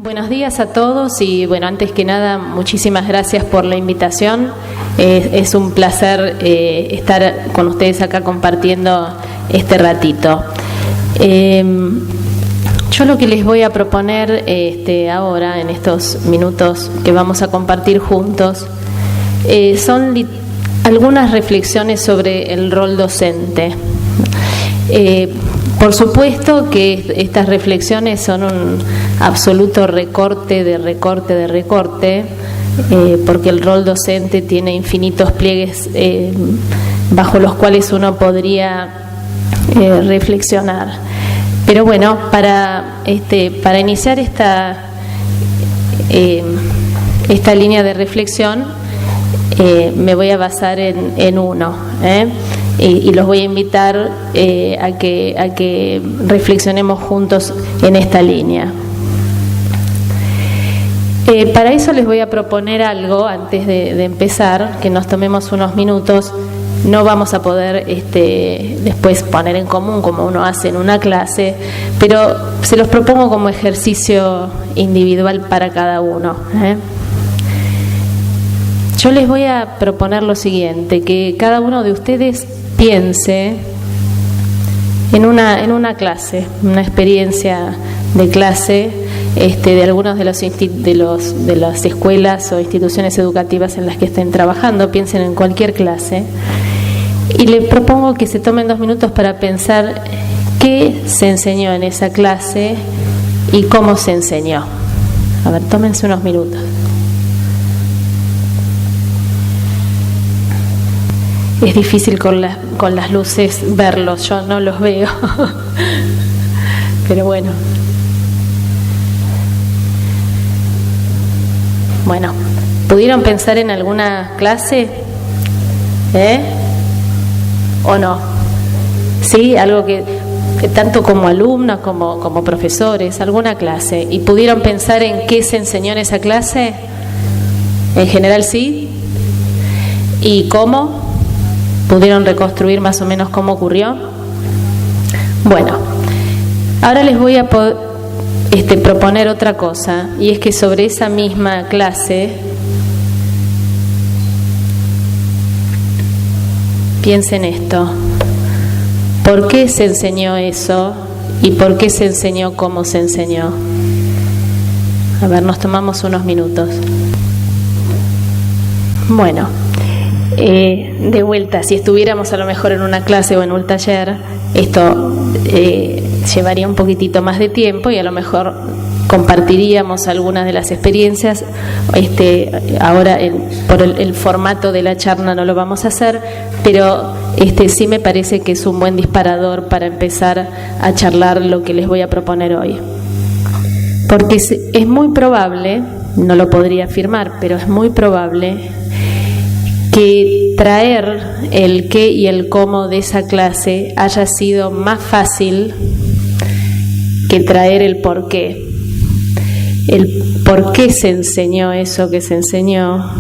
Buenos días a todos y bueno, antes que nada, muchísimas gracias por la invitación. Es un placer estar con ustedes acá compartiendo este ratito. Yo lo que les voy a proponer ahora, en estos minutos que vamos a compartir juntos, son algunas reflexiones sobre el rol docente. Por supuesto que estas reflexiones son un absoluto recorte, porque el rol docente tiene infinitos pliegues bajo los cuales uno podría reflexionar. Pero bueno, para iniciar esta línea de reflexión, me voy a basar en uno, y los voy a invitar a que reflexionemos juntos en esta línea. Para eso les voy a proponer algo antes de empezar, que nos tomemos unos minutos. No vamos a poder después poner en común como uno hace en una clase, pero se los propongo como ejercicio individual para cada uno. Yo les voy a proponer lo siguiente, que cada uno de ustedes piense en una clase, una experiencia de clase de algunos de las escuelas o instituciones educativas en las que estén trabajando. Piensen en cualquier clase y les propongo que se tomen 2 minutos para pensar qué se enseñó en esa clase y cómo se enseñó. A ver, tómense unos minutos. Es difícil con las luces verlos, yo no los veo. Pero bueno. Bueno, ¿pudieron pensar en alguna clase? ¿O no? ¿Sí? Algo que tanto como alumnos como profesores, alguna clase. ¿Y pudieron pensar en qué se enseñó en esa clase? En general sí. ¿Y cómo? ¿Pudieron reconstruir más o menos cómo ocurrió? Bueno, ahora les voy a proponer otra cosa, y es que sobre esa misma clase piensen esto: ¿por qué se enseñó eso y por qué se enseñó cómo se enseñó? A ver, nos tomamos unos minutos. Bueno, de vuelta, si estuviéramos a lo mejor en una clase o en un taller, esto llevaría un poquitito más de tiempo y a lo mejor compartiríamos algunas de las experiencias. Ahora por el formato de la charla no lo vamos a hacer, pero sí me parece que es un buen disparador para empezar a charlar lo que les voy a proponer hoy. Porque es muy probable, no lo podría afirmar, pero es muy probable que traer el qué y el cómo de esa clase haya sido más fácil que traer el por qué. El por qué se enseñó eso que se enseñó,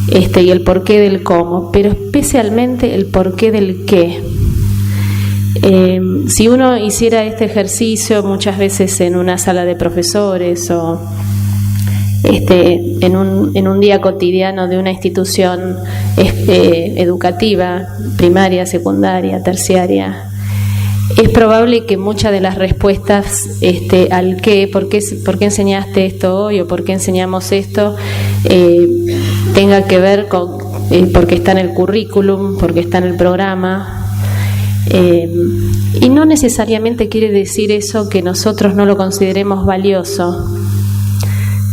y el por qué del cómo, pero especialmente el por qué del qué. Si uno hiciera este ejercicio muchas veces en una sala de profesores o en un día cotidiano de una institución educativa, primaria, secundaria, terciaria, es probable que muchas de las respuestas al qué, por qué enseñaste esto hoy o por qué enseñamos esto, tenga que ver con porque está en el currículum, porque está en el programa. Y no necesariamente quiere decir eso que nosotros no lo consideremos valioso.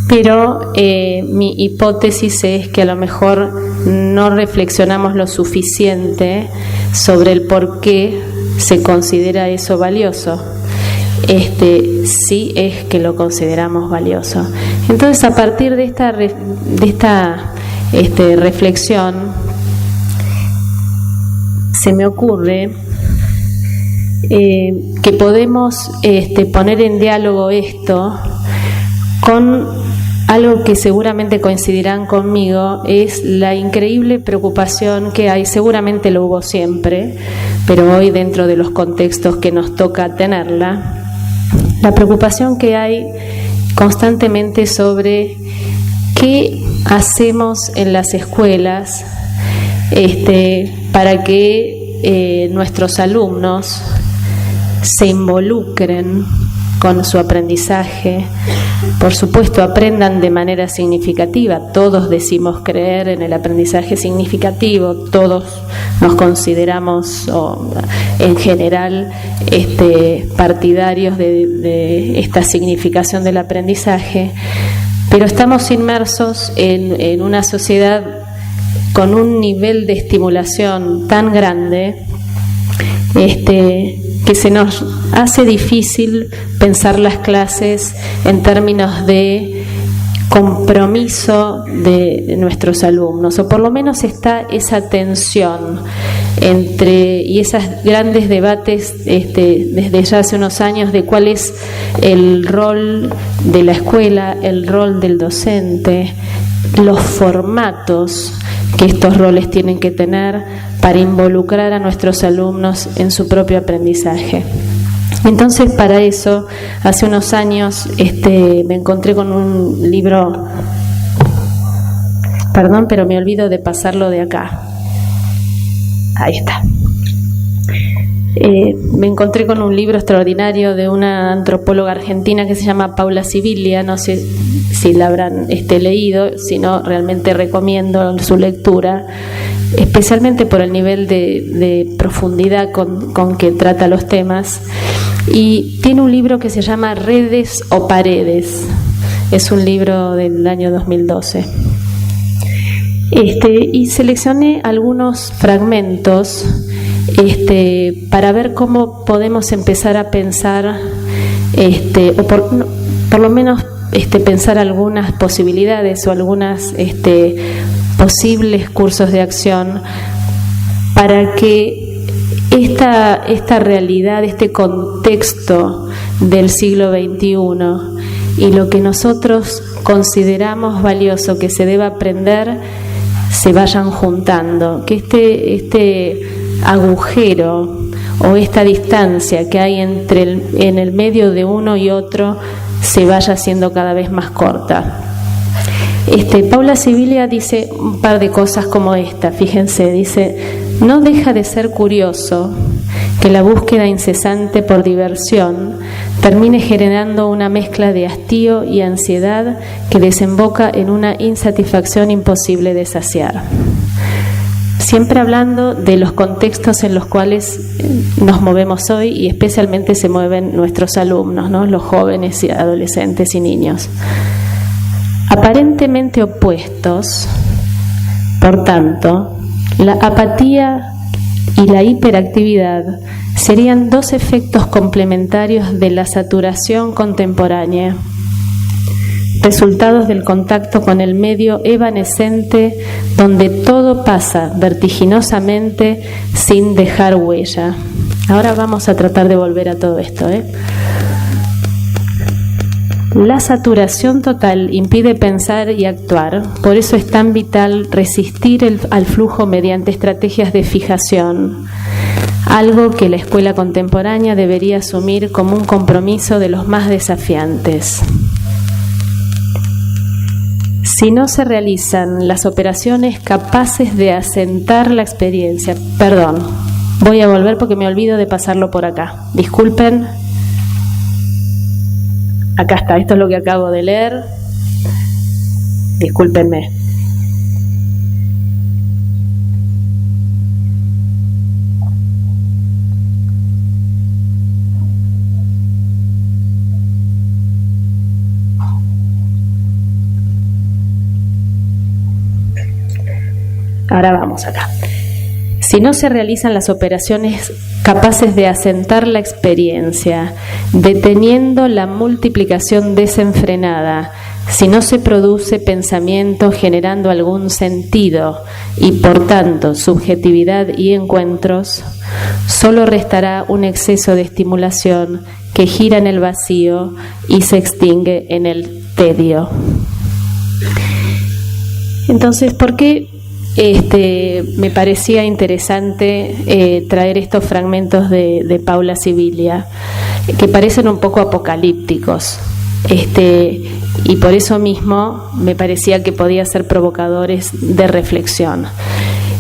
Pero mi hipótesis es que a lo mejor no reflexionamos lo suficiente sobre el por qué se considera eso valioso. Sí es que lo consideramos valioso. Entonces, a partir de esta reflexión, se me ocurre que podemos poner en diálogo esto con algo que seguramente coincidirán conmigo, es la increíble preocupación que hay, seguramente lo hubo siempre, pero hoy dentro de los contextos que nos toca tenerla, la preocupación que hay constantemente sobre qué hacemos en las escuelas para que nuestros alumnos se involucren con su aprendizaje. Por supuesto, aprendan de manera significativa. Todos decimos creer en el aprendizaje significativo, todos nos consideramos en general partidarios de esta significación del aprendizaje, pero estamos inmersos en una sociedad con un nivel de estimulación tan grande que se nos hace difícil pensar las clases en términos de compromiso de nuestros alumnos, o por lo menos está esa tensión y esos grandes debates desde ya hace unos años de cuál es el rol de la escuela, el rol del docente, los formatos que estos roles tienen que tener para involucrar a nuestros alumnos en su propio aprendizaje. Entonces, para eso, hace unos años me encontré con un libro, perdón, pero me olvido de pasarlo de acá. Ahí está. Me encontré con un libro extraordinario de una antropóloga argentina que se llama Paula Sibilia. No sé si la habrán leído, si no, realmente recomiendo su lectura, especialmente por el nivel de profundidad con que trata los temas. Y tiene un libro que se llama Redes o Paredes. Es un libro del año 2012. Y seleccioné algunos fragmentos para ver cómo podemos empezar a pensar, o por lo menos pensar algunas posibilidades o algunas posibles cursos de acción para que esta realidad, este contexto del siglo XXI y lo que nosotros consideramos valioso que se deba aprender se vayan juntando, que este agujero o esta distancia que hay en el medio de uno y otro se vaya haciendo cada vez más corta. Paula Sibilia dice un par de cosas como esta, fíjense, dice: no deja de ser curioso que la búsqueda incesante por diversión termine generando una mezcla de hastío y ansiedad que desemboca en una insatisfacción imposible de saciar. Siempre hablando de los contextos en los cuales nos movemos hoy y especialmente se mueven nuestros alumnos, ¿no? Los jóvenes, y adolescentes y niños. Aparentemente opuestos, por tanto, la apatía y la hiperactividad serían dos efectos complementarios de la saturación contemporánea, resultados del contacto con el medio evanescente donde todo pasa vertiginosamente sin dejar huella. Ahora vamos a tratar de volver a todo esto, La saturación total impide pensar y actuar, por eso es tan vital resistir al flujo mediante estrategias de fijación, algo que la escuela contemporánea debería asumir como un compromiso de los más desafiantes. Si no se realizan las operaciones capaces de asentar la experiencia, perdón, voy a volver porque me olvido de pasarlo por acá, disculpen. Acá está, esto es lo que acabo de leer. Discúlpenme. Ahora vamos acá. Si no se realizan las operaciones capaces de asentar la experiencia, deteniendo la multiplicación desenfrenada, si no se produce pensamiento generando algún sentido y por tanto subjetividad y encuentros, solo restará un exceso de estimulación que gira en el vacío y se extingue en el tedio. Entonces, ¿por qué me parecía interesante traer estos fragmentos de Paula Sibilia, que parecen un poco apocalípticos? Y por eso mismo me parecía que podía ser provocadores de reflexión.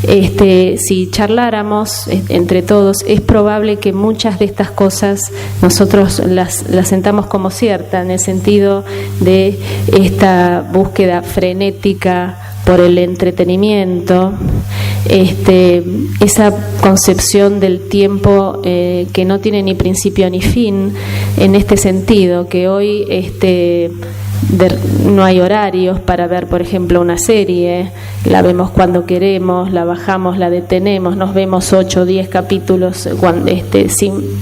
Si charláramos entre todos, es probable que muchas de estas cosas nosotros las sentamos como ciertas, en el sentido de esta búsqueda frenética por el entretenimiento, esa concepción del tiempo que no tiene ni principio ni fin, en este sentido, que hoy no hay horarios para ver, por ejemplo, una serie, la vemos cuando queremos, la bajamos, la detenemos, nos vemos 8 o 10 capítulos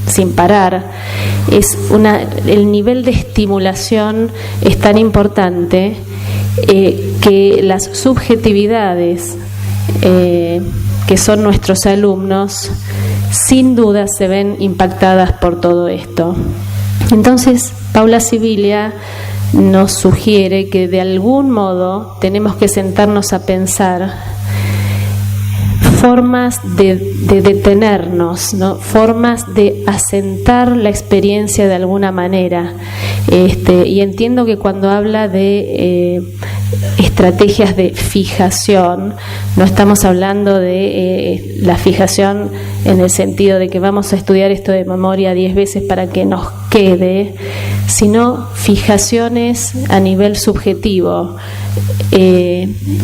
sin parar. El nivel de estimulación es tan importante que las subjetividades que son nuestros alumnos, sin duda se ven impactadas por todo esto. Entonces, Paula Sibilia nos sugiere que de algún modo tenemos que sentarnos a pensar formas de detenernos, ¿no? Formas de asentar la experiencia de alguna manera. Y entiendo que cuando habla de estrategias de fijación, no estamos hablando de la fijación en el sentido de que vamos a estudiar esto de memoria 10 veces para que nos quede, sino fijaciones a nivel subjetivo,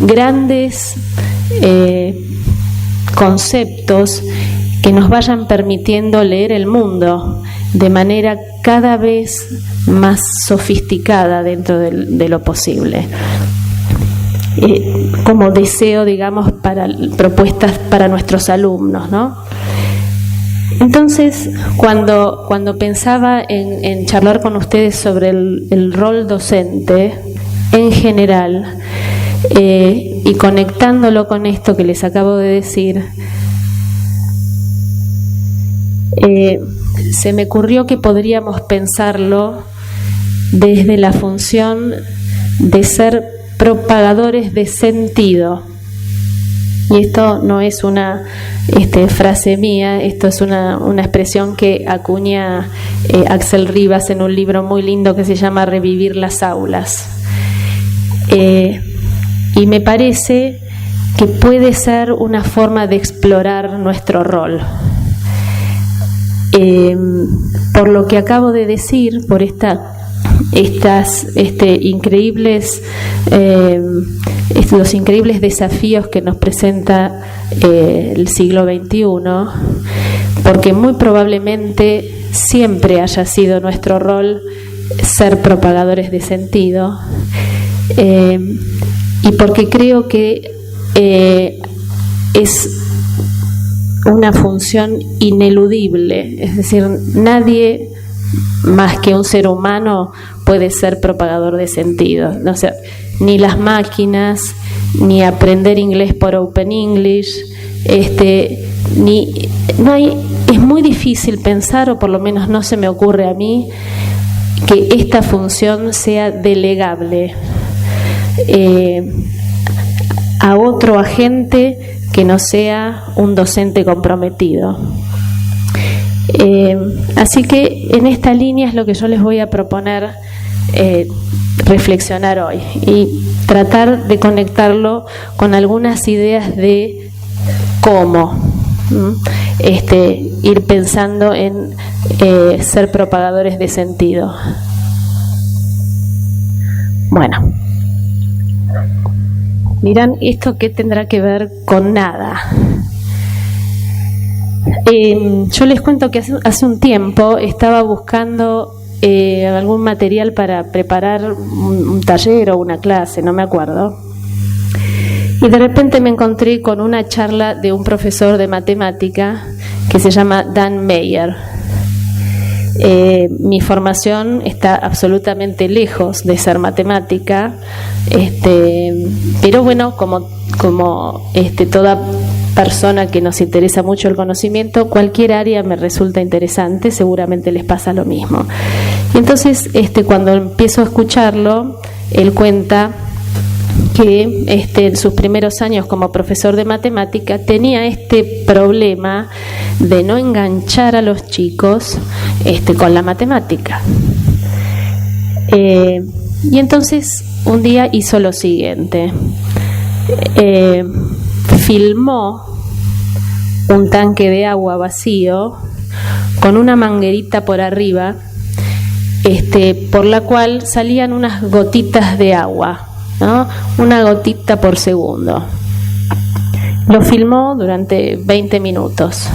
grandes conceptos que nos vayan permitiendo leer el mundo de manera cada vez más sofisticada dentro de lo posible. Como deseo, digamos, para propuestas para nuestros alumnos, ¿no? Entonces, cuando pensaba en charlar con ustedes sobre el rol docente en general, y conectándolo con esto que les acabo de decir, se me ocurrió que podríamos pensarlo desde la función de ser propagadores de sentido. Y esto no es una frase mía, esto es una expresión que acuña Axel Rivas en un libro muy lindo que se llama Revivir las aulas. Y me parece que puede ser una forma de explorar nuestro rol. Por lo que acabo de decir, por los increíbles desafíos que nos presenta el siglo XXI, porque muy probablemente siempre haya sido nuestro rol ser propagadores de sentido, y porque creo que es una función ineludible, es decir, nadie más que un ser humano puede ser propagador de sentido, no sé, ni las máquinas, ni aprender inglés por Open English, es muy difícil pensar, o por lo menos no se me ocurre a mí, que esta función sea delegable a otro agente que no sea un docente comprometido. Así que en esta línea es lo que yo les voy a proponer reflexionar hoy y tratar de conectarlo con algunas ideas de cómo ir pensando en ser propagadores de sentido. Bueno, dirán, ¿esto qué tendrá que ver con nada? Yo les cuento que hace un tiempo estaba buscando algún material para preparar un taller o una clase, no me acuerdo, y de repente me encontré con una charla de un profesor de matemática que se llama Dan Meyer. Mi formación está absolutamente lejos de ser matemática, pero bueno, como toda persona que nos interesa mucho el conocimiento, cualquier área me resulta interesante, seguramente les pasa lo mismo. Y entonces, cuando empiezo a escucharlo, él cuenta que en sus primeros años como profesor de matemática tenía este problema de no enganchar a los chicos con la matemática. Y entonces un día hizo lo siguiente. Filmó un tanque de agua vacío con una manguerita por arriba, por la cual salían unas gotitas de agua, ¿no? Una gotita por segundo. Lo filmó durante 20 minutos.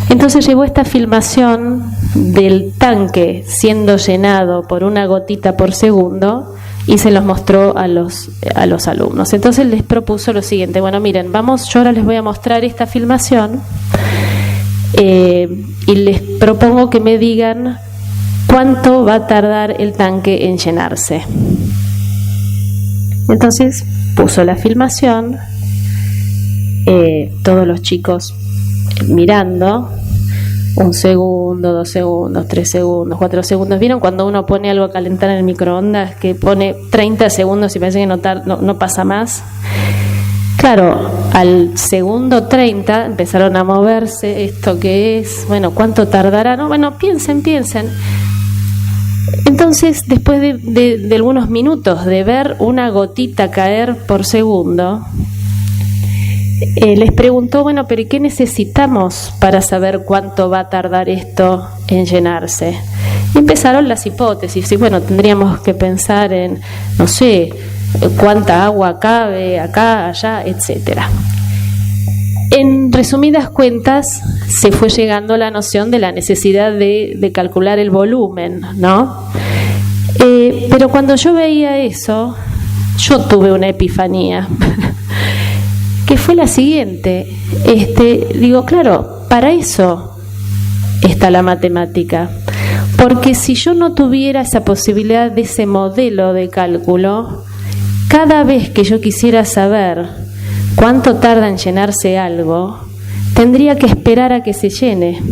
Entonces llevó esta filmación del tanque siendo llenado por una gotita por segundo y se los mostró a los alumnos. Entonces les propuso lo siguiente: bueno, miren, yo ahora les voy a mostrar esta filmación y les propongo que me digan cuánto va a tardar el tanque en llenarse. Entonces puso la filmación, todos los chicos mirando, 1 segundo, 2 segundos, 3 segundos, 4 segundos. ¿Vieron cuando uno pone algo a calentar en el microondas que pone 30 segundos y parece que no pasa más? Claro, al segundo 30 empezaron a moverse. ¿Esto qué es? Bueno, ¿cuánto tardará? No, bueno, piensen. Entonces, después de algunos minutos de ver una gotita caer por segundo, les preguntó, bueno, pero ¿qué necesitamos para saber cuánto va a tardar esto en llenarse? Y empezaron las hipótesis. Y bueno, tendríamos que pensar en, no sé, cuánta agua cabe acá, allá, etcétera. En resumidas cuentas, se fue llegando a la noción de la necesidad de calcular el volumen, ¿no? Pero cuando yo veía eso, yo tuve una epifanía. Que fue la siguiente. Digo, claro, para eso está la matemática. Porque si yo no tuviera esa posibilidad de ese modelo de cálculo, cada vez que yo quisiera saber cuánto tarda en llenarse algo, tendría que esperar a que se llene.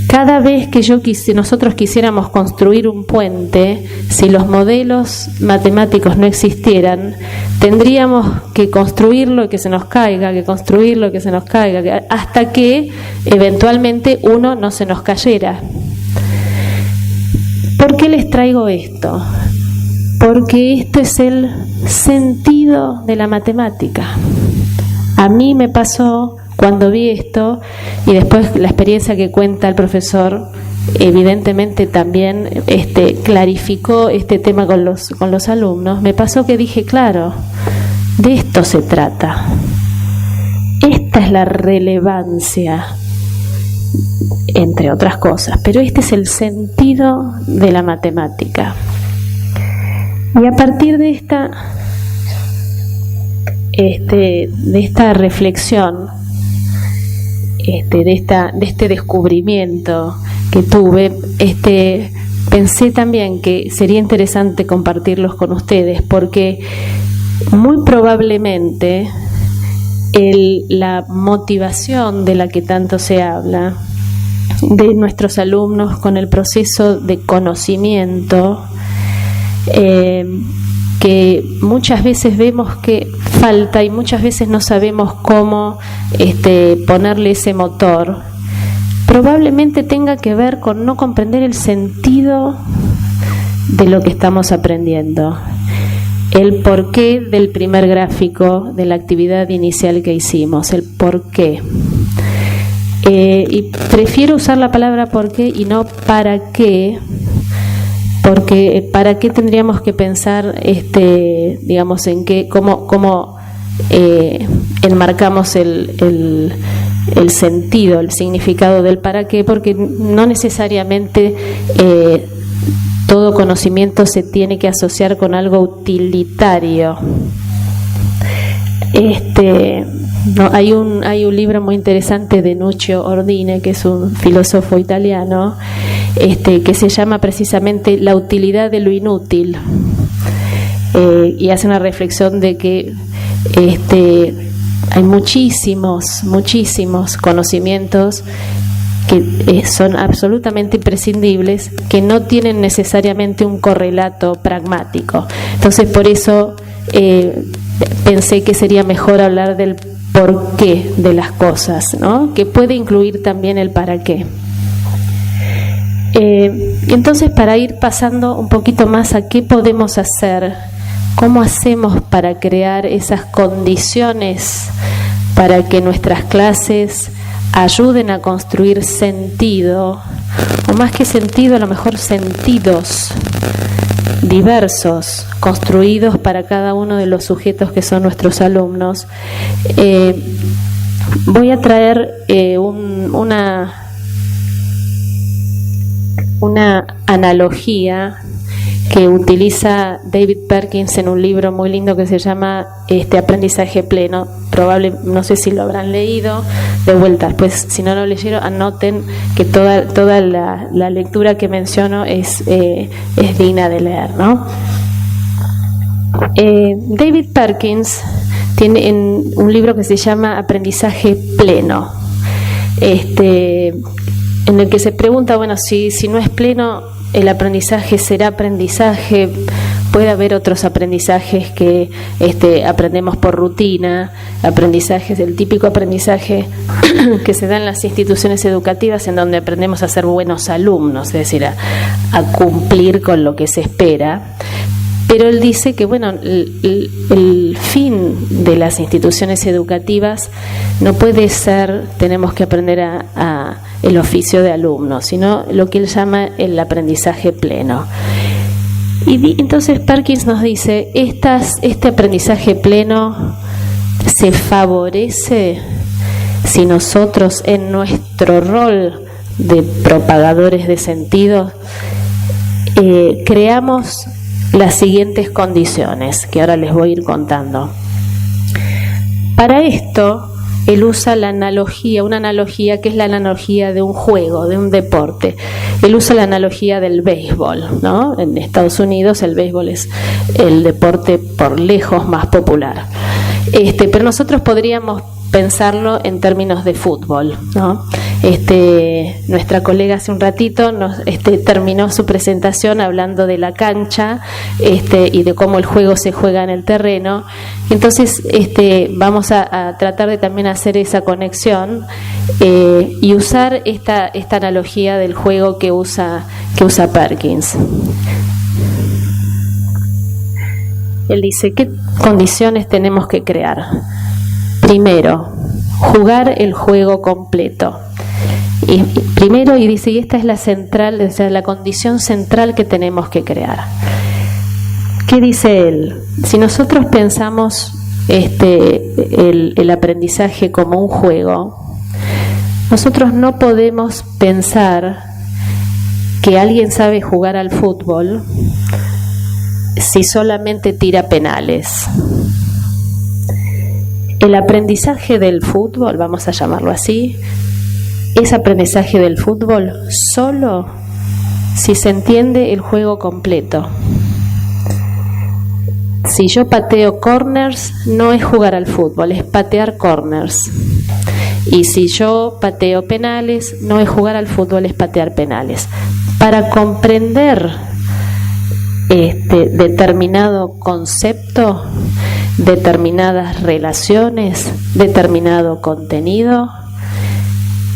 Cada vez que nosotros quisiéramos construir un puente, si los modelos matemáticos no existieran, tendríamos que construirlo y que se nos caiga, hasta que eventualmente uno no se nos cayera. ¿Por qué les traigo esto? Porque esto es el sentido de la matemática. A mí me pasó cuando vi esto, y después la experiencia que cuenta el profesor evidentemente también clarificó este tema con los alumnos. Me pasó que dije, claro, de esto se trata. Esta es la relevancia, entre otras cosas, pero este es el sentido de la matemática. Y a partir de esta reflexión, de este descubrimiento que tuve, pensé también que sería interesante compartirlos con ustedes, porque muy probablemente la motivación de la que tanto se habla de nuestros alumnos con el proceso de conocimiento, que muchas veces vemos que falta y muchas veces no sabemos cómo ponerle ese motor, probablemente tenga que ver con no comprender el sentido de lo que estamos aprendiendo, el porqué del primer gráfico de la actividad inicial que hicimos, el porqué. Y prefiero usar la palabra porqué y no para qué, porque para qué tendríamos que pensar digamos en qué, cómo enmarcamos el sentido, el significado del para qué, porque no necesariamente todo conocimiento se tiene que asociar con algo utilitario. No, hay un libro muy interesante de Nuccio Ordine, que es un filósofo italiano, que se llama precisamente La utilidad de lo inútil, y hace una reflexión de que hay muchísimos conocimientos que son absolutamente imprescindibles, que no tienen necesariamente un correlato pragmático. Entonces, por eso pensé que sería mejor hablar del porqué de las cosas, ¿no? Que puede incluir también el para qué. Y entonces, para ir pasando un poquito más a qué podemos hacer, cómo hacemos para crear esas condiciones para que nuestras clases ayuden a construir sentido, o más que sentido, a lo mejor sentidos diversos, construidos para cada uno de los sujetos que son nuestros alumnos. Voy a traer una analogía que utiliza David Perkins en un libro muy lindo que se llama Aprendizaje Pleno. No sé si lo habrán leído. De vuelta, pues si no lo leyeron, anoten que toda la lectura que menciono es digna de leer, ¿no? David Perkins tiene en un libro que se llama Aprendizaje Pleno, en el que se pregunta, bueno, si no es pleno, el aprendizaje será aprendizaje. Puede haber otros aprendizajes que aprendemos por rutina, aprendizajes, el típico aprendizaje que se da en las instituciones educativas, en donde aprendemos a ser buenos alumnos, es decir, a cumplir con lo que se espera. Pero él dice que, bueno, el fin de las instituciones educativas no puede ser, tenemos que aprender a el oficio de alumno, sino lo que él llama el aprendizaje pleno. Y entonces Perkins nos dice, este aprendizaje pleno se favorece si nosotros, en nuestro rol de propagadores de sentidos, creamos las siguientes condiciones, que ahora les voy a ir contando. Para esto, él usa una analogía que es la analogía de un juego, de un deporte. Él usa la analogía del béisbol, ¿no? En Estados Unidos el béisbol es el deporte por lejos más popular. Pero nosotros podríamos pensarlo en términos de fútbol, ¿no? Nuestra colega hace un ratito terminó su presentación hablando de la cancha y de cómo el juego se juega en el terreno. Entonces vamos a tratar de también hacer esa conexión y usar esta analogía del juego que usa Perkins. Él dice, ¿qué condiciones tenemos que crear? Primero, jugar el juego completo. Y dice, y esta es la central, o sea, la condición central que tenemos que crear. ¿Qué dice él? Si nosotros pensamos el aprendizaje como un juego, nosotros no podemos pensar que alguien sabe jugar al fútbol si solamente tira penales. El aprendizaje del fútbol, vamos a llamarlo así, es aprendizaje del fútbol solo si se entiende el juego completo. Si yo pateo corners, no es jugar al fútbol, es patear corners. Y si yo pateo penales, no es jugar al fútbol, es patear penales. Para comprender determinado concepto, determinadas relaciones, determinado contenido,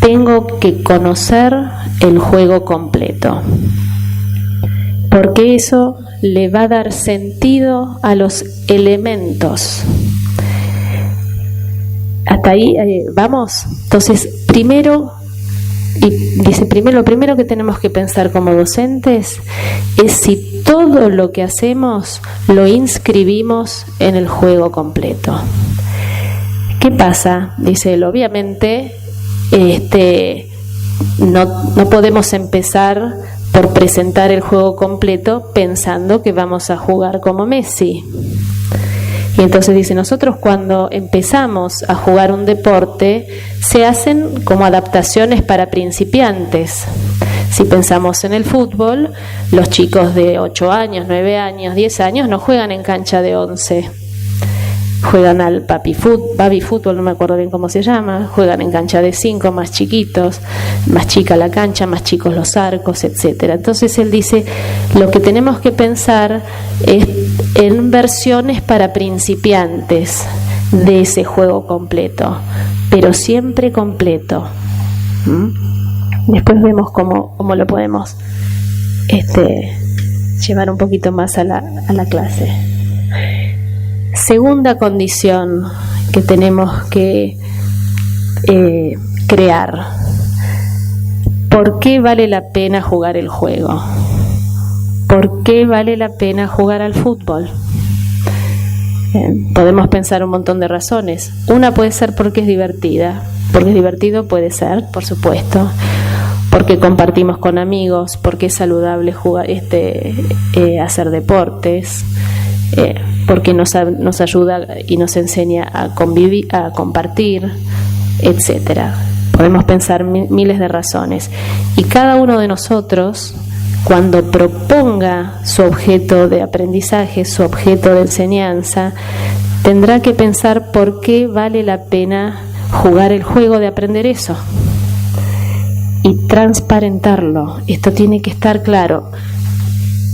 tengo que conocer el juego completo, porque eso le va a dar sentido a los elementos. Hasta ahí vamos. Entonces, lo primero que tenemos que pensar como docentes es si todo lo que hacemos lo inscribimos en el juego completo. ¿Qué pasa? Dice él, obviamente no podemos empezar por presentar el juego completo pensando que vamos a jugar como Messi. Y entonces dice, nosotros cuando empezamos a jugar un deporte, se hacen como adaptaciones para principiantes. Si pensamos en el fútbol, los chicos de 8 años, 9 años, 10 años no juegan en cancha de 11. Juegan al baby fútbol, no me acuerdo bien cómo se llama, juegan en cancha de 5, más chiquitos, más chica la cancha, más chicos los arcos, etcétera. Entonces él dice, lo que tenemos que pensar es en versiones para principiantes de ese juego completo, pero siempre completo. Después vemos cómo lo podemos llevar un poquito más a la clase. Segunda condición que tenemos que crear. ¿Por qué vale la pena jugar el juego? ¿Por qué vale la pena jugar al fútbol? Podemos pensar un montón de razones. Una puede ser porque es divertida. Porque es divertido puede ser, por supuesto. Porque compartimos con amigos, porque es saludable jugar, hacer deportes, porque nos ayuda y nos enseña a convivir, a compartir, etcétera. Podemos pensar miles de razones. Y cada uno de nosotros, cuando proponga su objeto de aprendizaje, su objeto de enseñanza, tendrá que pensar por qué vale la pena jugar el juego de aprender eso. Y transparentarlo. Esto tiene que estar claro.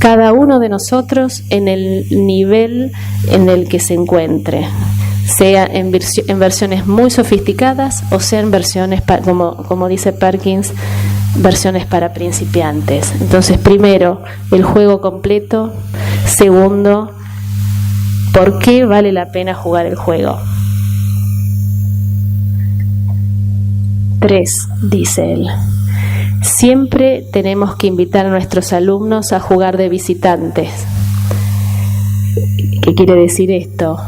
Cada uno de nosotros en el nivel en el que se encuentre, sea en versiones muy sofisticadas o sea en versiones, como dice Perkins, versiones para principiantes. Entonces, primero, el juego completo. Segundo, ¿por qué vale la pena jugar el juego? 3, dice él. Siempre tenemos que invitar a nuestros alumnos a jugar de visitantes. ¿Qué quiere decir esto?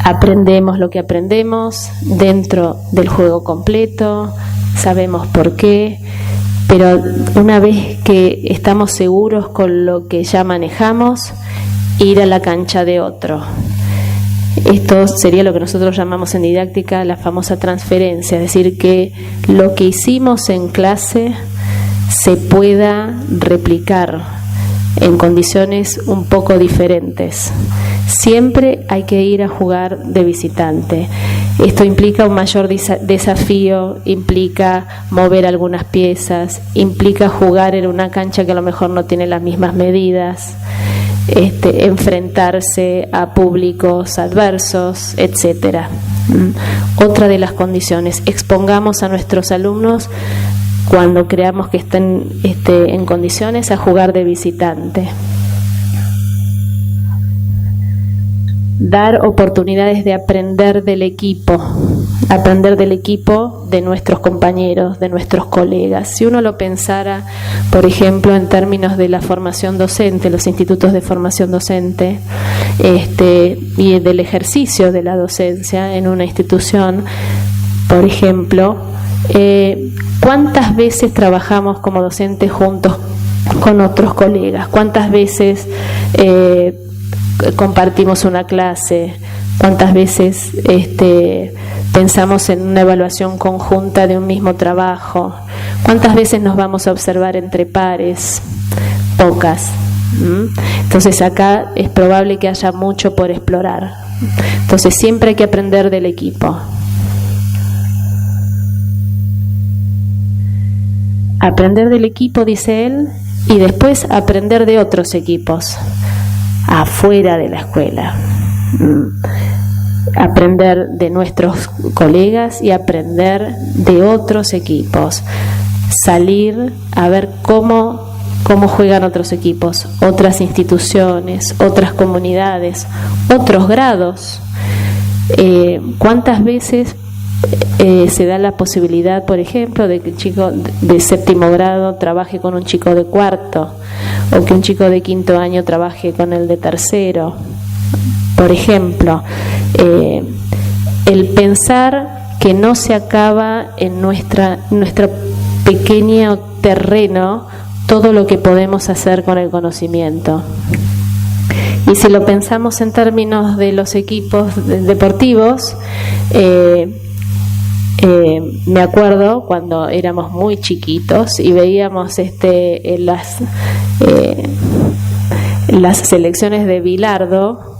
Aprendemos lo que aprendemos dentro del juego completo, sabemos por qué, pero una vez que estamos seguros con lo que ya manejamos, ir a la cancha de otro. Esto sería lo que nosotros llamamos en didáctica la famosa transferencia, es decir, que lo que hicimos en clase se pueda replicar en condiciones un poco diferentes. Siempre hay que ir a jugar de visitante. Esto implica un mayor desafío, implica mover algunas piezas, implica jugar en una cancha que a lo mejor no tiene las mismas medidas, enfrentarse a públicos adversos, etcétera. Otra de las condiciones, expongamos a nuestros alumnos cuando creamos que estén en condiciones a jugar de visitante. Dar oportunidades de aprender del equipo de nuestros compañeros, de nuestros colegas. Si uno lo pensara, por ejemplo, en términos de la formación docente, los institutos de formación docente, y del ejercicio de la docencia en una institución, por ejemplo, ¿cuántas veces trabajamos como docentes juntos con otros colegas? ¿Cuántas veces compartimos una clase? ¿Cuántas veces pensamos en una evaluación conjunta de un mismo trabajo? ¿Cuántas veces nos vamos a observar entre pares? Pocas. Entonces acá es probable que haya mucho por explorar. Entonces siempre hay que aprender del equipo. Aprender del equipo, dice él, y después aprender de otros equipos afuera de la escuela. Aprender de nuestros colegas y aprender de otros equipos. Salir a ver cómo juegan otros equipos, otras instituciones, otras comunidades, otros grados. ¿Cuántas veces se da la posibilidad, por ejemplo, de que un chico de séptimo grado trabaje con un chico de cuarto, o que un chico de quinto año trabaje con el de tercero? Por ejemplo, el pensar que no se acaba en nuestro pequeño terreno todo lo que podemos hacer con el conocimiento. Y si lo pensamos en términos de los equipos deportivos, me acuerdo cuando éramos muy chiquitos y veíamos en las selecciones de bilardo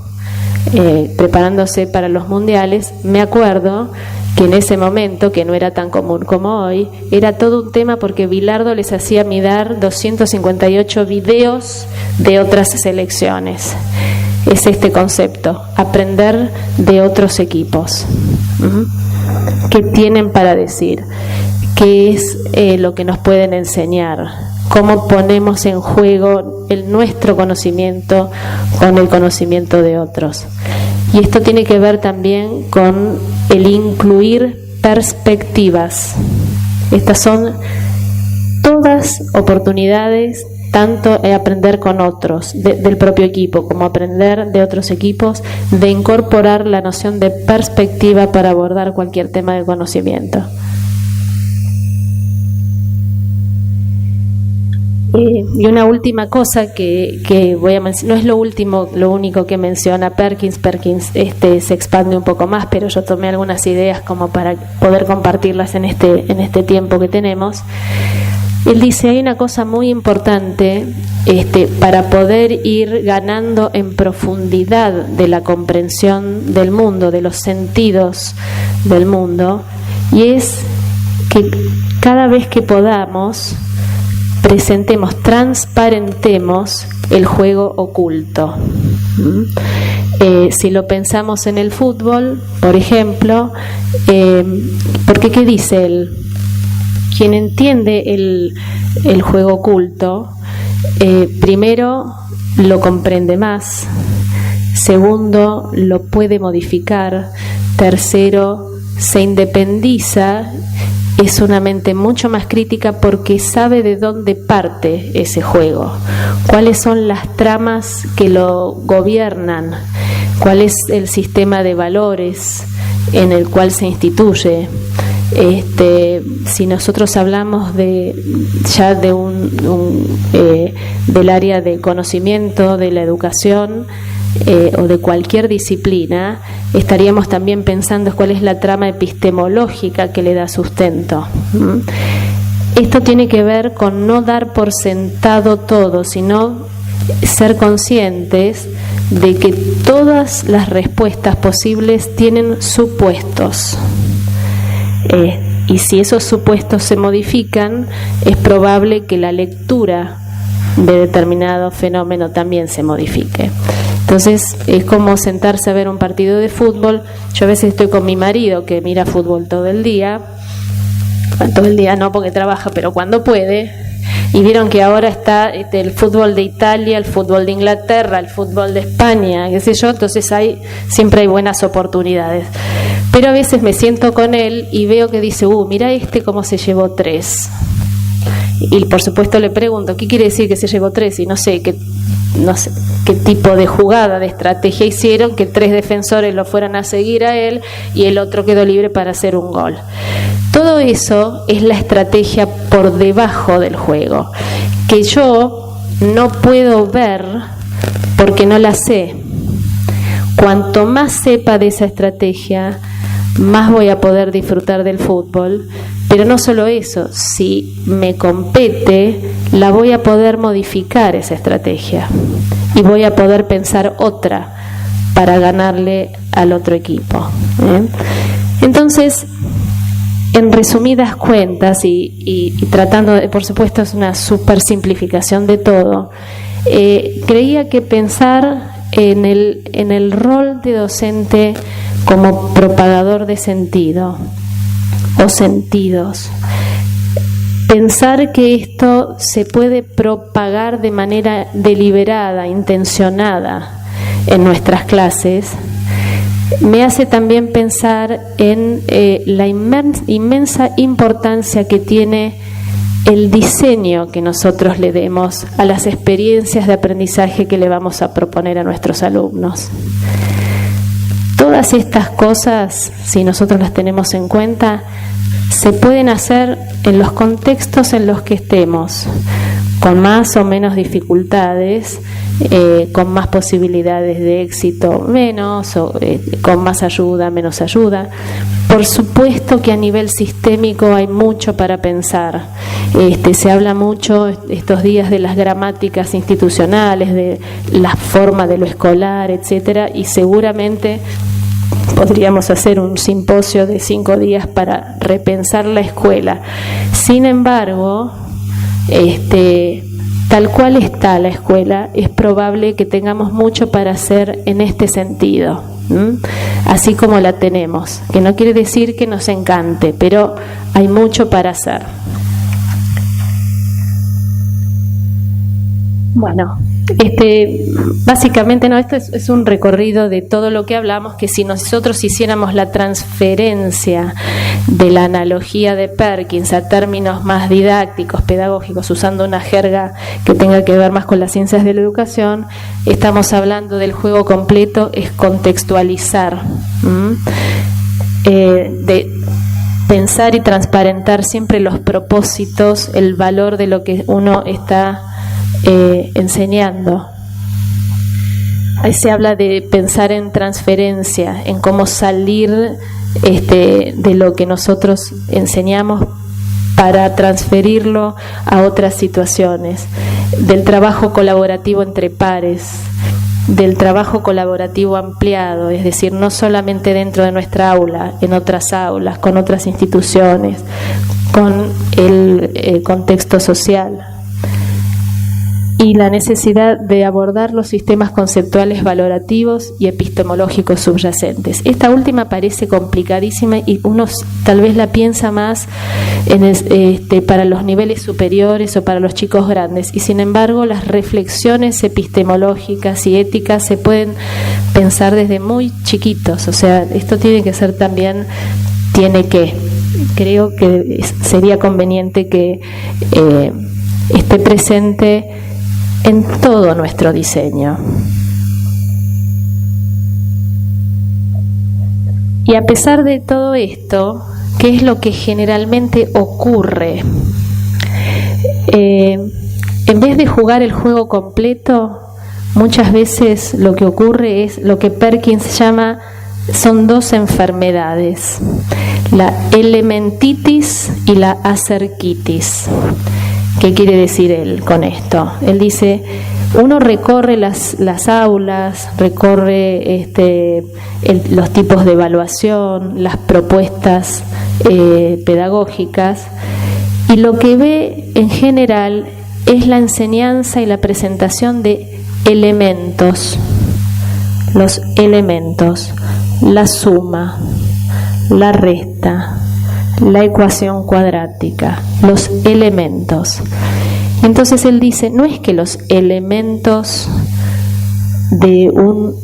preparándose para los mundiales. Me acuerdo que en ese momento, que no era tan común como hoy, era todo un tema porque Bilardo les hacía mirar 258 videos de otras selecciones. Es este concepto, aprender de otros equipos. ¿Qué tienen para decir? qué es lo que nos pueden enseñar, cómo ponemos en juego nuestro conocimiento con el conocimiento de otros. Y esto tiene que ver también con el incluir perspectivas. Estas son todas oportunidades, tanto aprender con otros del propio equipo como aprender de otros equipos, de incorporar la noción de perspectiva para abordar cualquier tema de conocimiento. Y una última cosa que voy a mencionar, no es lo único que menciona Perkins. Perkins se expande un poco más, pero yo tomé algunas ideas como para poder compartirlas en este tiempo que tenemos. Él dice, hay una cosa muy importante para poder ir ganando en profundidad de la comprensión del mundo, de los sentidos del mundo, y es que cada vez que podamos transparentemos el juego oculto. Si lo pensamos en el fútbol, por ejemplo, porque ¿qué dice él? Quien entiende el juego oculto, primero lo comprende más, segundo lo puede modificar, tercero se independiza, es una mente mucho más crítica porque sabe de dónde parte ese juego, cuáles son las tramas que lo gobiernan, cuál es el sistema de valores en el cual se instituye. Si nosotros hablamos del área de conocimiento, de la educación o de cualquier disciplina, estaríamos también pensando cuál es la trama epistemológica que le da sustento. Esto tiene que ver con no dar por sentado todo, sino ser conscientes de que todas las respuestas posibles tienen supuestos. Y si esos supuestos se modifican, es probable que la lectura de determinado fenómeno también se modifique. Entonces es como sentarse a ver un partido de fútbol. Yo a veces estoy con mi marido que mira fútbol todo el día no porque trabaja, pero cuando puede, y vieron que ahora está el fútbol de Italia, el fútbol de Inglaterra, el fútbol de España, qué sé yo, entonces siempre hay buenas oportunidades. Pero a veces me siento con él y veo que dice, mira cómo se llevó 3. Y por supuesto le pregunto, ¿qué quiere decir que se llevó 3? Y no sé qué tipo de jugada, de estrategia hicieron, que 3 defensores lo fueran a seguir a él y el otro quedó libre para hacer un gol. Todo eso es la estrategia por debajo del juego, que yo no puedo ver porque no la sé. Cuanto más sepa de esa estrategia, más voy a poder disfrutar del fútbol. Pero no solo eso, si me compete, la voy a poder modificar esa estrategia y voy a poder pensar otra para ganarle al otro equipo. Entonces, en resumidas cuentas y tratando de, por supuesto es una super simplificación de todo, creía que pensar en el rol de docente como propagador de sentido o sentidos, pensar que esto se puede propagar de manera deliberada, intencionada en nuestras clases, me hace también pensar en la inmensa importancia que tiene el diseño que nosotros le demos a las experiencias de aprendizaje que le vamos a proponer a nuestros alumnos. Todas estas cosas, si nosotros las tenemos en cuenta, se pueden hacer en los contextos en los que estemos, con más o menos dificultades, con más posibilidades de éxito, menos, con más ayuda, menos ayuda. Por supuesto que a nivel sistémico hay mucho para pensar. Se habla mucho estos días de las gramáticas institucionales, de la forma de lo escolar, etcétera, y seguramente podríamos hacer un simposio de 5 días para repensar la escuela. Sin embargo, tal cual está la escuela, es probable que tengamos mucho para hacer en este sentido. así como la tenemos, que no quiere decir que nos encante, pero hay mucho para hacer. Bueno, básicamente esto es un recorrido de todo lo que hablamos, que si nosotros hiciéramos la transferencia de la analogía de Perkins a términos más didácticos, pedagógicos, usando una jerga que tenga que ver más con las ciencias de la educación, estamos hablando del juego completo, es contextualizar, de pensar y transparentar siempre los propósitos, el valor de lo que uno está enseñando. Ahí se habla de pensar en transferencia, en cómo salir de lo que nosotros enseñamos para transferirlo a otras situaciones, del trabajo colaborativo entre pares, del trabajo colaborativo ampliado, es decir, no solamente dentro de nuestra aula, en otras aulas, con otras instituciones, con el contexto social. Y la necesidad de abordar los sistemas conceptuales valorativos y epistemológicos subyacentes. Esta última parece complicadísima y uno tal vez la piensa más para los niveles superiores o para los chicos grandes, y sin embargo las reflexiones epistemológicas y éticas se pueden pensar desde muy chiquitos. O sea, esto tiene que ser también, creo que sería conveniente que esté presente en todo nuestro diseño. Y a pesar de todo esto, ¿qué es lo que generalmente ocurre? En vez de jugar el juego completo, muchas veces lo que ocurre es lo que Perkins llama, son dos enfermedades, la elementitis y la acerquitis. ¿Qué quiere decir él con esto? Él dice, uno recorre las aulas, recorre los tipos de evaluación, las propuestas pedagógicas, y lo que ve en general es la enseñanza y la presentación de elementos, los elementos, la suma, la resta, la ecuación cuadrática, los elementos. Entonces él dice, no es que los elementos de un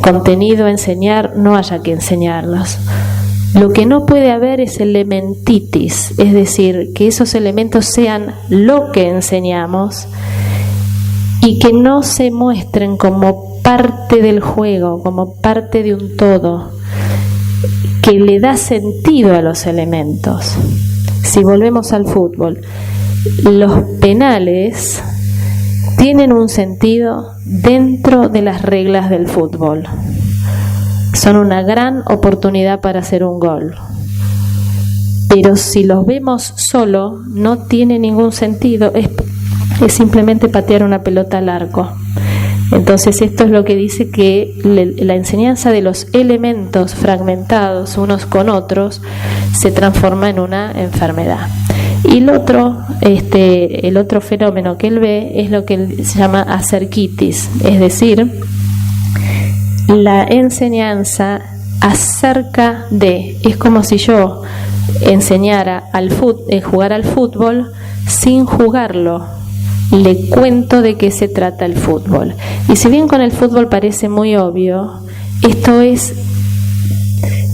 contenido a enseñar no haya que enseñarlos. Lo que no puede haber es elementitis, es decir, que esos elementos sean lo que enseñamos y que no se muestren como parte del juego, como parte de un todo que le da sentido a los elementos. Si volvemos al fútbol, los penales tienen un sentido dentro de las reglas del fútbol. Son una gran oportunidad para hacer un gol. Pero si los vemos solo, no tiene ningún sentido, es simplemente patear una pelota al arco. Entonces esto es lo que dice que la enseñanza de los elementos fragmentados unos con otros se transforma en una enfermedad. Y el otro fenómeno que él ve es lo que él se llama acerquitis, es decir, la enseñanza acerca de, es como si yo enseñara jugar al fútbol sin jugarlo. Le cuento de qué se trata el fútbol. Y si bien con el fútbol parece muy obvio, esto es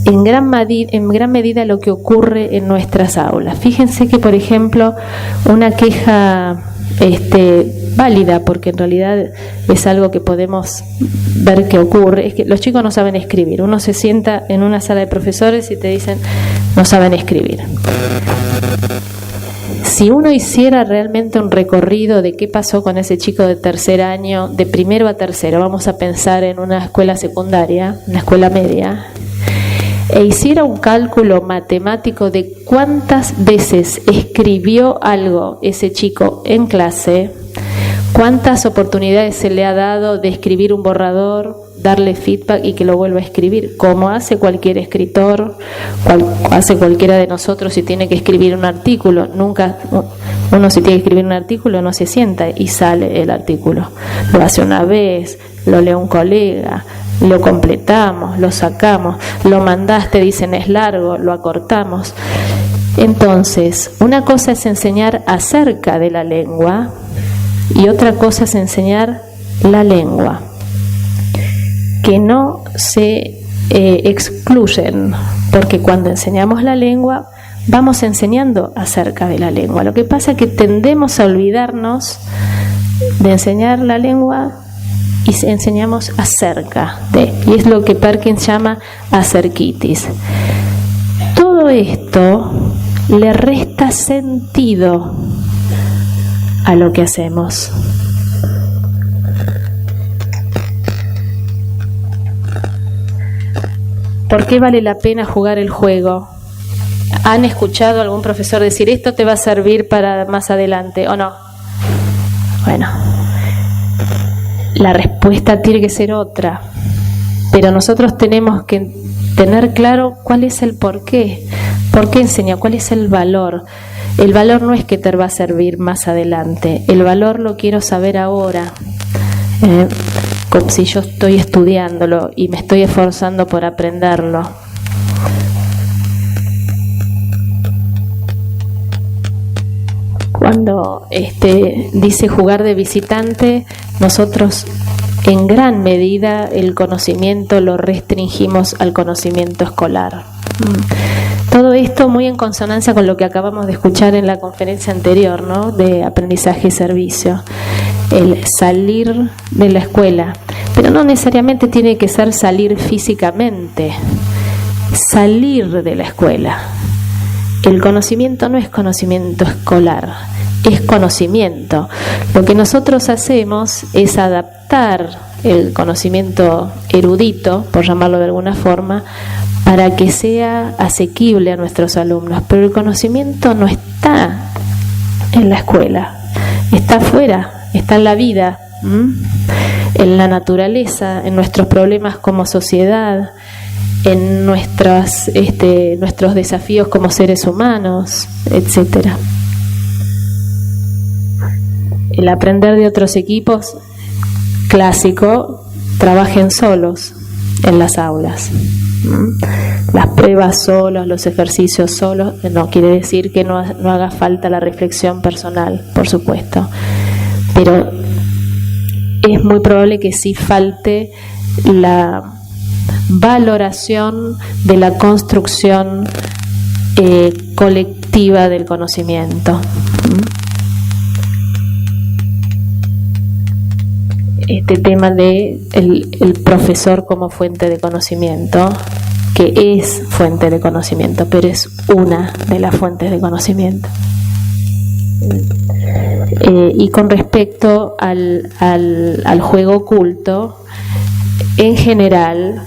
en gran medida lo que ocurre en nuestras aulas. Fíjense que, por ejemplo, una queja válida, porque en realidad es algo que podemos ver que ocurre, es que los chicos no saben escribir. Uno se sienta en una sala de profesores y te dicen, no saben escribir. Si uno hiciera realmente un recorrido de qué pasó con ese chico de tercer año, de primero a tercero, vamos a pensar en una escuela secundaria, una escuela media, e hiciera un cálculo matemático de cuántas veces escribió algo ese chico en clase, cuántas oportunidades se le ha dado de escribir un borrador, darle feedback y que lo vuelva a escribir, como hace cualquier escritor, hace cualquiera de nosotros si tiene que escribir un artículo. Nunca uno, si tiene que escribir un artículo, no se sienta y sale el artículo. Lo hace una vez, lo lee un colega, lo completamos, lo sacamos, lo mandaste, dicen es largo, lo acortamos. Entonces, una cosa es enseñar acerca de la lengua y otra cosa es enseñar la lengua, que no se excluyen, porque cuando enseñamos la lengua vamos enseñando acerca de la lengua. Lo que pasa es que tendemos a olvidarnos de enseñar la lengua y enseñamos acerca de, y es lo que Perkins llama acerquitis. Todo esto le resta sentido a lo que hacemos. ¿Por qué vale la pena jugar el juego? ¿Han escuchado a algún profesor decir esto te va a servir para más adelante o no? Bueno, la respuesta tiene que ser otra, pero nosotros tenemos que tener claro cuál es el porqué. ¿Por qué enseña? ¿Cuál es el valor? El valor no es que te va a servir más adelante, el valor lo quiero saber ahora. Como si yo estoy estudiándolo y me estoy esforzando por aprenderlo. Cuando dice jugar de visitante, nosotros en gran medida el conocimiento lo restringimos al conocimiento escolar. Todo esto muy en consonancia con lo que acabamos de escuchar en la conferencia anterior, ¿no? De aprendizaje y servicio. El salir de la escuela, pero no necesariamente tiene que ser salir físicamente, salir de la escuela. El conocimiento no es conocimiento escolar, es conocimiento. Lo que nosotros hacemos es adaptar el conocimiento erudito, por llamarlo de alguna forma, para que sea asequible a nuestros alumnos, pero el conocimiento no está en la escuela, está afuera. Está en la vida, en la naturaleza, en nuestros problemas como sociedad, en nuestros desafíos como seres humanos, etc. El aprender de otros equipos, clásico, trabajen solos en las aulas. Las pruebas solos, los ejercicios solos, no quiere decir que no haga falta la reflexión personal, por supuesto. Pero es muy probable que sí falte la valoración de la construcción colectiva del conocimiento. Este tema de el profesor como fuente de conocimiento, que es fuente de conocimiento, pero es una de las fuentes de conocimiento. Y con respecto al juego oculto, en general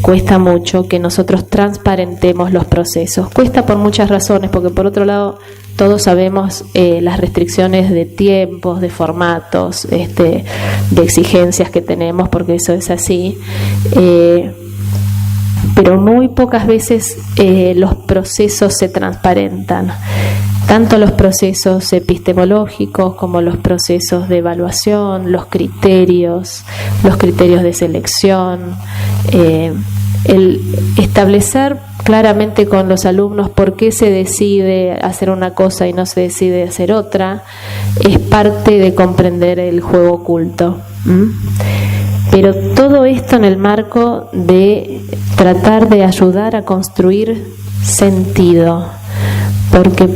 cuesta mucho que nosotros transparentemos los procesos. Cuesta por muchas razones, porque por otro lado todos sabemos las restricciones de tiempos, de formatos, de exigencias que tenemos, porque eso es así. Pero muy pocas veces los procesos se transparentan. Tanto los procesos epistemológicos como los procesos de evaluación, los criterios de selección, el establecer claramente con los alumnos por qué se decide hacer una cosa y no se decide hacer otra, es parte de comprender el juego oculto. Pero todo esto en el marco de tratar de ayudar a construir sentido, porque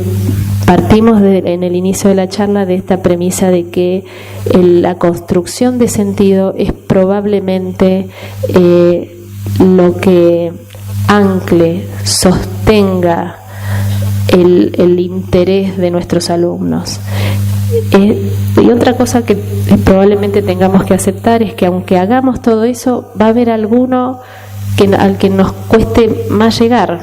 partimos en el inicio de la charla de esta premisa de que la construcción de sentido es probablemente lo que ancle, sostenga el interés de nuestros alumnos. Y otra cosa que probablemente tengamos que aceptar es que aunque hagamos todo eso, va a haber alguno al que nos cueste más llegar,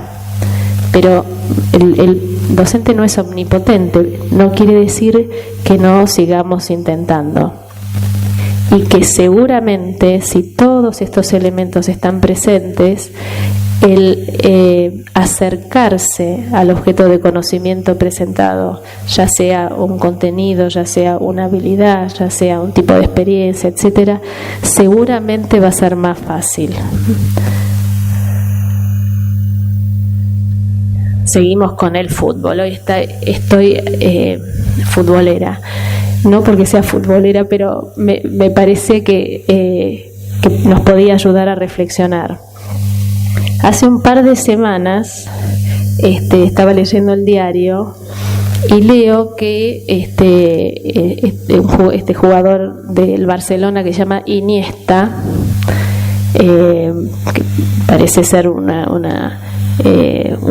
pero el docente no es omnipotente, no quiere decir que no sigamos intentando, y que seguramente si todos estos elementos están presentes, el acercarse al objeto de conocimiento presentado, ya sea un contenido, ya sea una habilidad, ya sea un tipo de experiencia, etcétera, seguramente va a ser más fácil. Seguimos con el fútbol. Hoy estoy futbolera, no porque sea futbolera, pero me parece que nos podía ayudar a reflexionar. Hace un par de semanas estaba leyendo el diario y leo que este jugador del Barcelona que se llama Iniesta, que parece ser un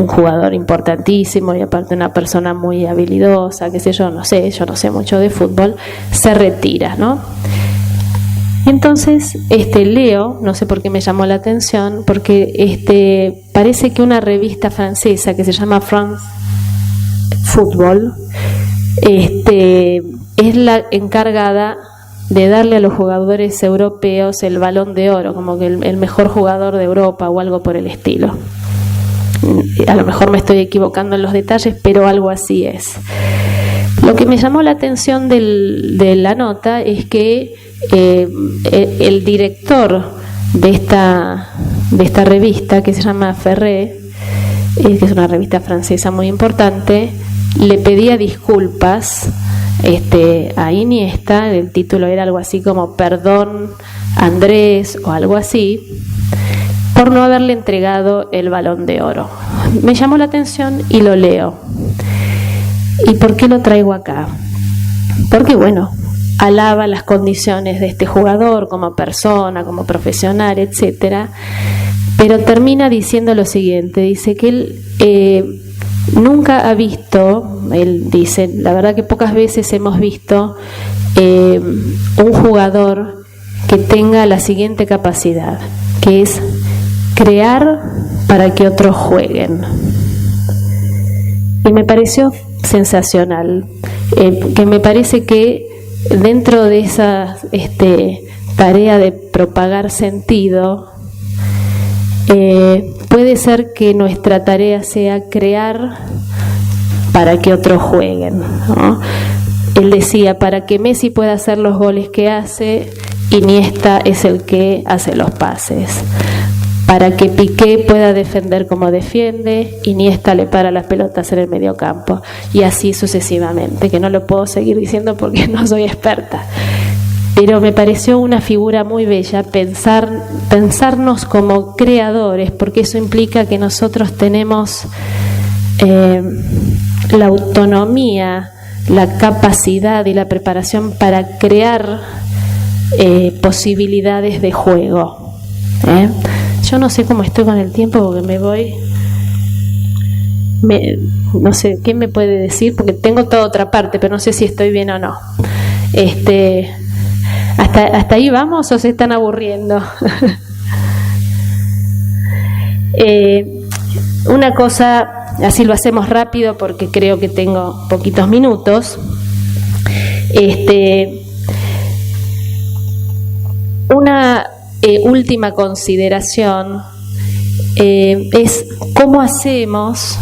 jugador importantísimo y aparte una persona muy habilidosa, qué sé yo no sé mucho de fútbol, se retira, ¿no? Entonces leo, no sé por qué me llamó la atención, porque parece que una revista francesa que se llama France Football es la encargada de darle a los jugadores europeos el Balón de Oro, como que el mejor jugador de Europa o algo por el estilo. A lo mejor me estoy equivocando en los detalles, pero algo así es. Lo que me llamó la atención de la nota es que el director de esta revista, que se llama Ferré, que es una revista francesa muy importante, le pedía disculpas a Iniesta. El título era algo así como Perdón Andrés o algo así, por no haberle entregado el Balón de Oro. Me llamó la atención y lo leo. ¿Y por qué lo traigo acá? Porque alaba las condiciones de este jugador como persona, como profesional, etcétera, pero termina diciendo lo siguiente. Dice que él nunca ha visto, él dice, la verdad que pocas veces hemos visto un jugador que tenga la siguiente capacidad, que es crear para que otros jueguen. Y me pareció sensacional, que me parece que dentro de esa tarea de propagar sentido, puede ser que nuestra tarea sea crear para que otros jueguen, ¿no? Él decía, para que Messi pueda hacer los goles que hace, Iniesta es el que hace los pases. Para que Piqué pueda defender como defiende, Iniesta le para las pelotas en el mediocampo. Y así sucesivamente, que no lo puedo seguir diciendo porque no soy experta. Pero me pareció una figura muy bella pensarnos como creadores, porque eso implica que nosotros tenemos la autonomía, la capacidad y la preparación para crear posibilidades de juego. Yo no sé cómo estoy con el tiempo porque me voy. No sé, ¿quién me puede decir? Porque tengo toda otra parte, pero no sé si estoy bien o no. ¿Hasta ahí vamos o se están aburriendo? Una cosa, así lo hacemos rápido porque creo que tengo poquitos minutos. Una última consideración es cómo hacemos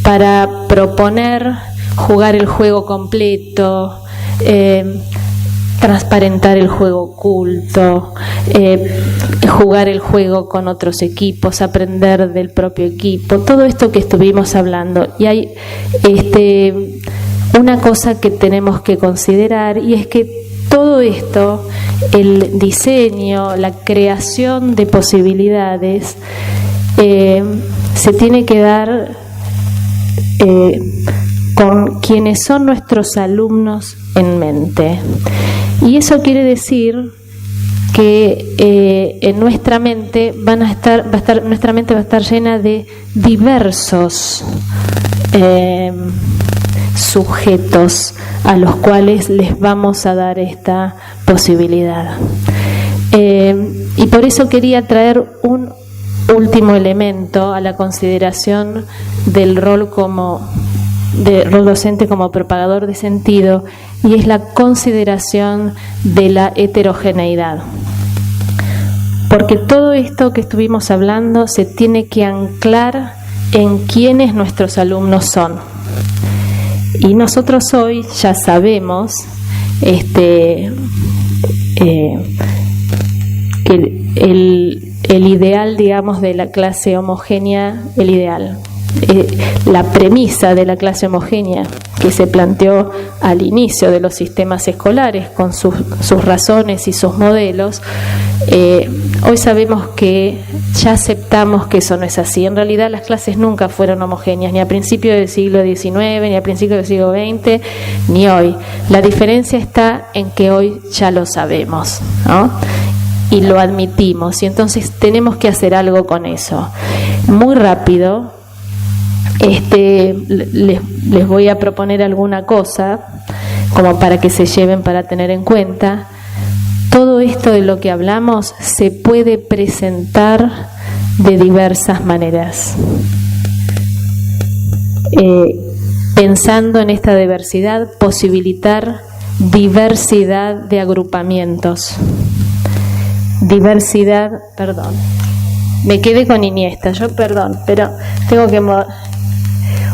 para proponer jugar el juego completo, transparentar el juego oculto, jugar el juego con otros equipos, aprender del propio equipo, todo esto que estuvimos hablando. Y hay una cosa que tenemos que considerar, y es que todo esto, el diseño, la creación de posibilidades, se tiene que dar con quienes son nuestros alumnos en mente. Y eso quiere decir que en nuestra mente nuestra mente va a estar llena de diversos sujetos a los cuales les vamos a dar esta posibilidad. Y por eso quería traer un último elemento a la consideración del rol docente como propagador de sentido, y es la consideración de la heterogeneidad. porque todo esto que estuvimos hablando se tiene que anclar en quiénes nuestros alumnos son. Y nosotros hoy ya sabemos que el ideal, digamos, de la clase homogénea, el ideal, la premisa de la clase homogénea que se planteó al inicio de los sistemas escolares con sus razones y sus modelos, hoy sabemos que ya aceptamos que eso no es así. En realidad las clases nunca fueron homogéneas, ni a principios del siglo XIX, ni a principios del siglo XX, ni hoy. La diferencia está en que hoy ya lo sabemos, ¿no? Y lo admitimos, y entonces tenemos que hacer algo con eso. Muy rápido, les voy a proponer alguna cosa como para que se lleven, para tener en cuenta. Todo esto de lo que hablamos se puede presentar de diversas maneras, pensando en esta diversidad, posibilitar diversidad de agrupamientos, me quedé con Iniesta, pero tengo que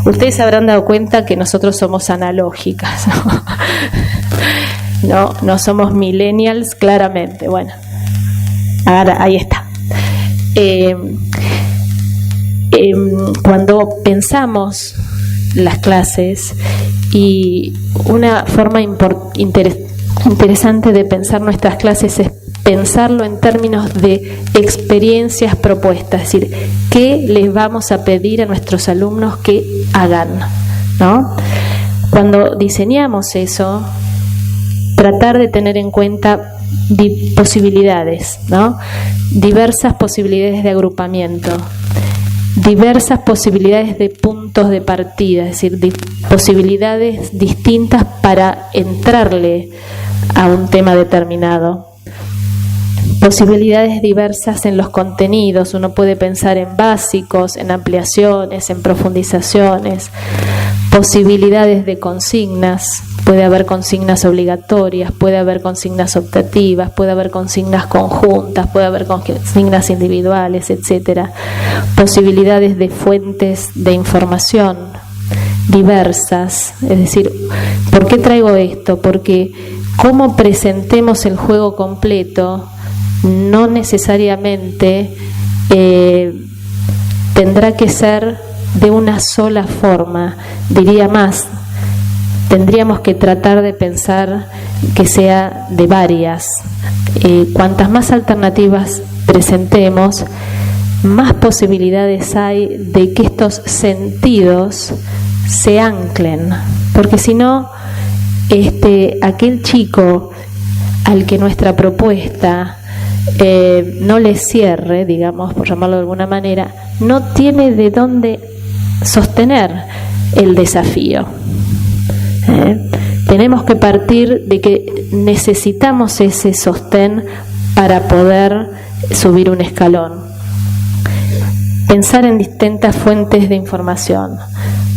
ustedes se habrán dado cuenta que nosotros somos analógicas, ¿no? No somos millennials, claramente. Bueno, ahora ahí está. Cuando pensamos las clases, y una forma interesante de pensar nuestras clases es pensarlo en términos de experiencias propuestas, es decir, ¿qué les vamos a pedir a nuestros alumnos que hagan? ¿No? Cuando diseñamos eso, tratar de tener en cuenta posibilidades, ¿no? Diversas posibilidades de agrupamiento, diversas posibilidades de puntos de partida, es decir, posibilidades distintas para entrarle a un tema determinado. Posibilidades diversas en los contenidos, uno puede pensar en básicos, en ampliaciones, en profundizaciones, posibilidades de consignas, puede haber consignas obligatorias, puede haber consignas optativas, puede haber consignas conjuntas, puede haber consignas individuales, etcétera. Posibilidades de fuentes de información diversas, es decir, ¿por qué traigo esto? Porque cómo presentemos el juego completo no necesariamente tendrá que ser de una sola forma, diría más, tendríamos que tratar de pensar que sea de varias. Cuantas más alternativas presentemos, más posibilidades hay de que estos sentidos se anclen, porque si no, aquel chico al que nuestra propuesta no le cierre, digamos, por llamarlo de alguna manera, no tiene de dónde sostener el desafío. Tenemos que partir de que necesitamos ese sostén para poder subir un escalón. Pensar en distintas fuentes de información,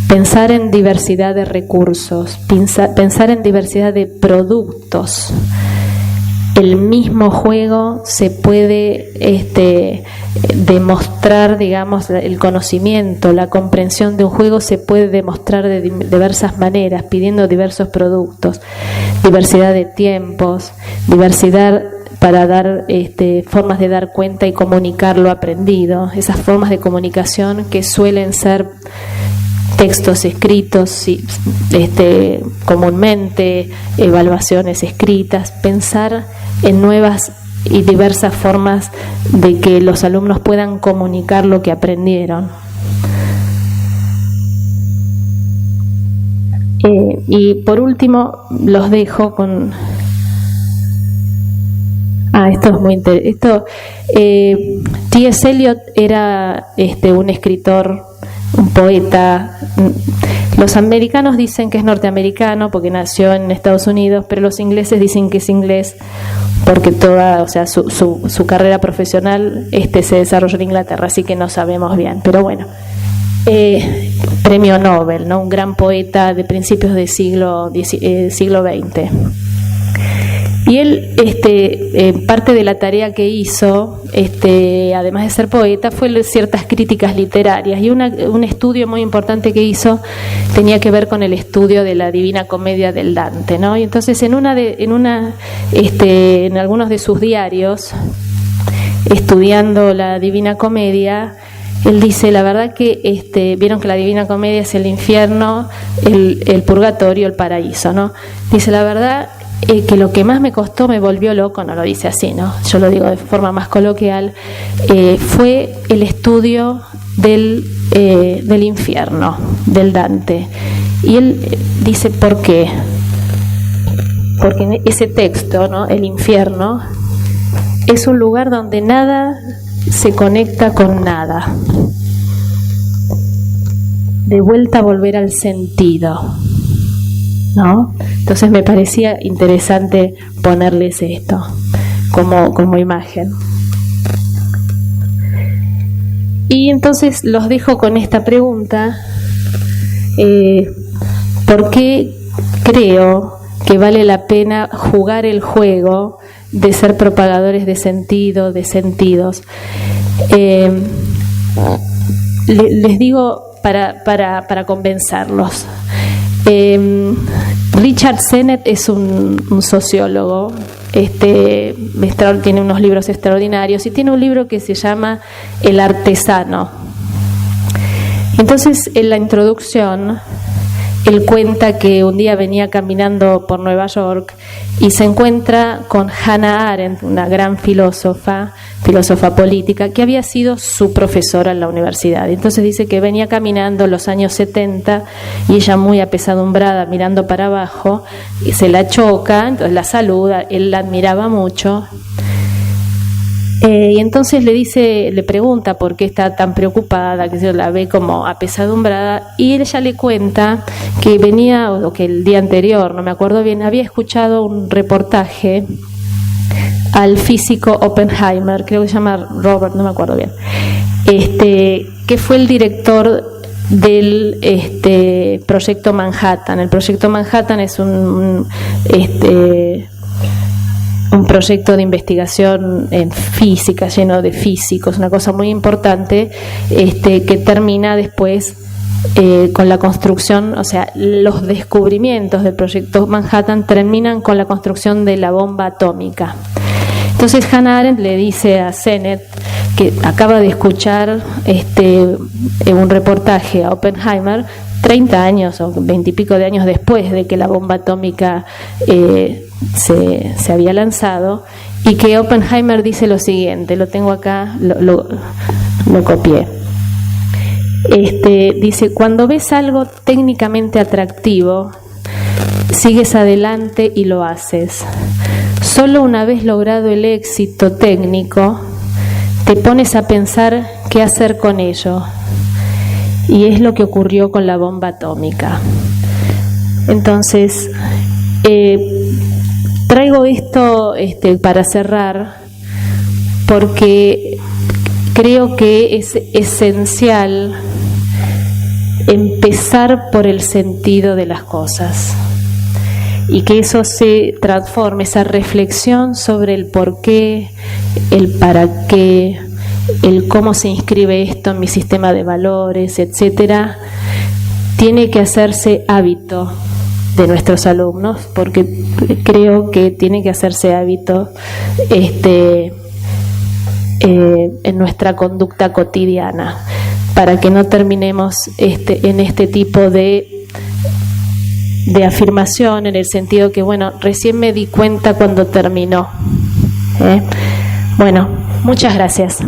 pensar en diversidad de recursos, pensar en diversidad de productos. El mismo juego se puede demostrar, digamos, el conocimiento, la comprensión de un juego se puede demostrar de diversas maneras, pidiendo diversos productos, diversidad de tiempos, diversidad para dar formas de dar cuenta y comunicar lo aprendido, esas formas de comunicación que suelen ser textos escritos, comúnmente, evaluaciones escritas, pensar en nuevas y diversas formas de que los alumnos puedan comunicar lo que aprendieron. Y por último, los dejo con... esto es muy interesante. T.S. Eliot era un escritor, un poeta. Los americanos dicen que es norteamericano porque nació en Estados Unidos, pero los ingleses dicen que es inglés porque su carrera profesional se desarrolló en Inglaterra, así que no sabemos bien. Pero bueno, premio Nobel, ¿no? Un gran poeta de principios del siglo XX. Y él, parte de la tarea que hizo, además de ser poeta, fue ciertas críticas literarias. Y un estudio muy importante que hizo tenía que ver con el estudio de la Divina Comedia del Dante, ¿no? Y entonces en algunos de sus diarios, estudiando la Divina Comedia, él dice, la verdad que vieron que la Divina Comedia es el infierno, el purgatorio, el paraíso, ¿no? Dice, la verdad que lo que más me costó, me volvió loco, no lo dice así, ¿no? Yo lo digo de forma más coloquial, fue el estudio del infierno, del Dante. Y él dice, ¿por qué? Porque en ese texto, ¿no? El infierno es un lugar donde nada se conecta con nada. De vuelta a volver al sentido, ¿no? Entonces me parecía interesante ponerles esto como imagen. Y entonces los dejo con esta pregunta: ¿por qué creo que vale la pena jugar el juego de ser propagadores de sentido, de sentidos? Les digo para convencerlos. Richard Sennett es un sociólogo, tiene unos libros extraordinarios y tiene un libro que se llama El artesano. Entonces, en la introducción, él cuenta que un día venía caminando por Nueva York y se encuentra con Hannah Arendt, una gran filósofa política, que había sido su profesora en la universidad. Entonces dice que venía caminando en los años 70 y ella, muy apesadumbrada, mirando para abajo, y se la choca, entonces la saluda, él la admiraba mucho. Y entonces le pregunta por qué está tan preocupada, que se la ve como apesadumbrada, y ella le cuenta que venía, o que el día anterior, no me acuerdo bien, había escuchado un reportaje al físico Oppenheimer, creo que se llama Robert, no me acuerdo bien, que fue el director del Proyecto Manhattan. El Proyecto Manhattan es un proyecto de investigación en física, lleno de físicos, una cosa muy importante, que termina después con la construcción, o sea, los descubrimientos del Proyecto Manhattan terminan con la construcción de la bomba atómica. Entonces Hannah Arendt le dice a Sennett, que acaba de escuchar un reportaje a Oppenheimer 30 años o 20 y pico de años después de que la bomba atómica se había lanzado, y que Oppenheimer dice lo siguiente, lo tengo acá, lo copié. Dice, cuando ves algo técnicamente atractivo, sigues adelante y lo haces. Solo una vez logrado el éxito técnico, te pones a pensar qué hacer con ello. Y es lo que ocurrió con la bomba atómica. Entonces, traigo esto para cerrar, porque creo que es esencial empezar por el sentido de las cosas y que eso se transforme, esa reflexión sobre el por qué, el para qué, el cómo se inscribe esto en mi sistema de valores, etcétera, tiene que hacerse hábito de nuestros alumnos, porque creo que tiene que hacerse hábito en nuestra conducta cotidiana, para que no terminemos en este tipo de afirmación, en el sentido que, bueno, recién me di cuenta cuando terminó. Bueno, muchas gracias.